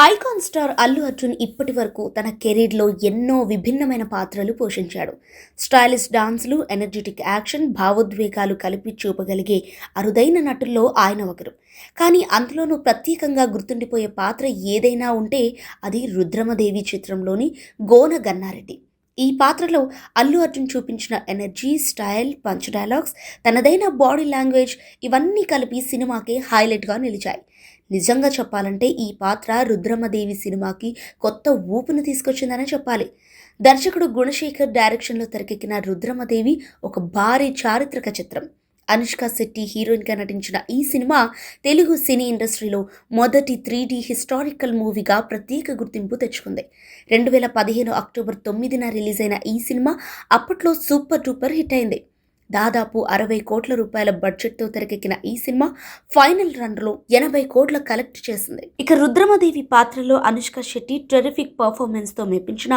Icon star Allu Arjun ఇప్పటి వరకు తన కెరీర్లో ఎన్నో విభిన్నమైన పాత్రలు పోషించాడు. స్టైలిష్ డాన్సులు, ఎనర్జెటిక్ యాక్షన్, భావోద్వేగాలు కలిపి చూపగలిగే అరుదైన నటుల్లో ఆయన ఒకరు. కానీ అందులోనూ ప్రత్యేకంగా గుర్తుండిపోయే పాత్ర ఏదైనా ఉంటే అది రుద్రమదేవి చిత్రంలోని గోన గన్నారెడ్డి. ఈ పాత్రలో అల్లు అర్జున్ చూపించిన ఎనర్జీ, స్టైల్, పంచ్ డైలాగ్స్, తనదైన బాడీ లాంగ్వేజ్ ఇవన్నీ కలిపి సినిమాకే హైలైట్గా నిలిచాయి. నిజంగా చెప్పాలంటే ఈ పాత్ర రుద్రమదేవి సినిమాకి కొత్త ఊపును తీసుకొచ్చిందనే చెప్పాలి. దర్శకుడు గుణశేఖర్ డైరెక్షన్లో తెరకెక్కిన రుద్రమదేవి ఒక భారీ చారిత్రక చిత్రం. అనుష్క శెట్టి హీరోయిన్గా నటించిన ఈ సినిమా తెలుగు సినీ ఇండస్ట్రీలో మొదటి 3D హిస్టారికల్ మూవీగా ప్రత్యేక గుర్తింపు తెచ్చుకుంది. 2015 అక్టోబర్ 9న రిలీజ్ అయిన ఈ సినిమా అప్పట్లో సూపర్ డూపర్ హిట్ అయింది. దాదాపు 60 కోట్ల రూపాయల బడ్జెట్తో తెరకెక్కిన ఈ సినిమా ఫైనల్ రన్లో 80 కోట్ల కలెక్ట్ చేసింది. ఇక రుద్రమదేవి పాత్రలో అనుష్క శెట్టి టెరిఫిక్ పర్ఫార్మెన్స్తో మెప్పించిన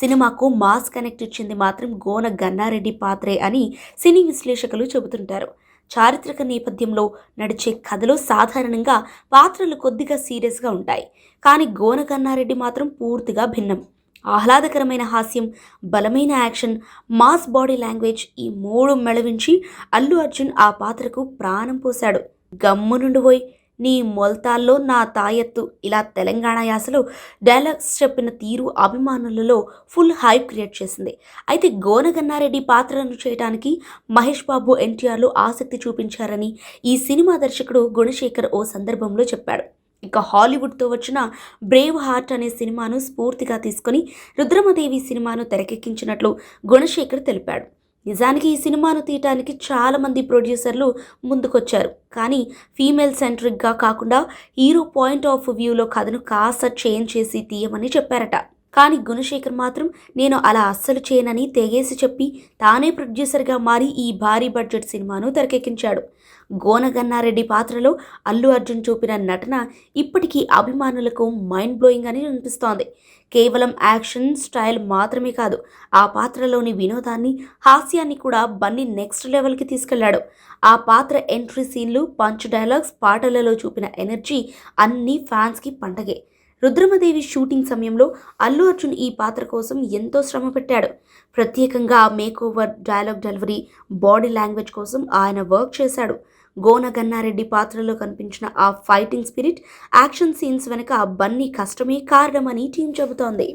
సినిమాకు మాస్ కనెక్ట్ ఇచ్చింది మాత్రం గోన గన్నారెడ్డి పాత్రే అని సినీ విశ్లేషకులు చెబుతుంటారు. చారిత్రక నేపథ్యంలో నడిచే కథలో సాధారణంగా పాత్రలు కొద్దిగా సీరియస్గా ఉంటాయి. కానీ గోన గన్నారెడ్డి మాత్రం పూర్తిగా భిన్నం. ఆహ్లాదకరమైన హాస్యం, బలమైన యాక్షన్, మాస్ బాడీ లాంగ్వేజ్ ఈ మూడు మెళవించి అల్లు అర్జున్ ఆ పాత్రకు ప్రాణం పోశాడు. గమ్ము నుండి పోయి నీ మొల్తాల్లో నా తాయెత్తు ఇలా తెలంగాణ యాసలో డైలాగ్స్ చెప్పిన తీరు అభిమానులలో ఫుల్ హైప్ క్రియేట్ చేసింది. అయితే గోనగన్నారెడ్డి పాత్రను చేయడానికి మహేష్ బాబు, ఎన్టీఆర్లు ఆసక్తి చూపించారని ఈ సినిమా దర్శకుడు గుణశేఖర్ ఓ సందర్భంలో చెప్పాడు. ఇక హాలీవుడ్తో వచ్చిన బ్రేవ్ హార్ట్ అనే సినిమాను స్ఫూర్తిగా తీసుకుని రుద్రమదేవి సినిమాను తెరకెక్కించినట్లు గుణశేఖర్ తెలిపాడు. నిజానికి ఈ సినిమాను తీయటానికి చాలామంది ప్రొడ్యూసర్లు ముందుకొచ్చారు. కానీ ఫీమేల్ సెంట్రిక్గా కాకుండా హీరో పాయింట్ ఆఫ్ వ్యూలో కథను కాస్త చేంజ్ చేసి తీయమని చెప్పారట. కానీ గుణశేఖర్ మాత్రం నేను అలా అస్సలు చేయనని తెగేసి చెప్పి తానే ప్రొడ్యూసర్గా మారి ఈ భారీ బడ్జెట్ సినిమాను తెరకెక్కించాడు. గోనగన్నారెడ్డి పాత్రలో అల్లు అర్జున్ చూపిన నటన ఇప్పటికీ అభిమానులకు మైండ్ బ్లోయింగ్ అని అనిపిస్తోంది. కేవలం యాక్షన్, స్టైల్ మాత్రమే కాదు, ఆ పాత్రలోని వినోదాన్ని, హాస్యాన్ని కూడా బన్నీ నెక్స్ట్ లెవెల్కి తీసుకెళ్లాడు. ఆ పాత్ర ఎంట్రీ సీన్లు, పంచ్ డైలాగ్స్, పాటలలో చూపిన ఎనర్జీ అన్నీ ఫ్యాన్స్కి పండగే. రుద్రమదేవి షూటింగ్ సమయంలో అల్లు అర్జున్ ఈ పాత్ర కోసం ఎంతో శ్రమ పెట్టాడు. ప్రత్యేకంగా make over, dialogue delivery, body language కోసం ఆయన వర్క్ చేశాడు. గోన గన్నారెడ్డి పాత్రలో కనిపించిన ఆ ఫైటింగ్ స్పిరిట్, యాక్షన్ సీన్స్ వెనుక బన్నీ కష్టమే కారణమని టీం చెబుతోంది.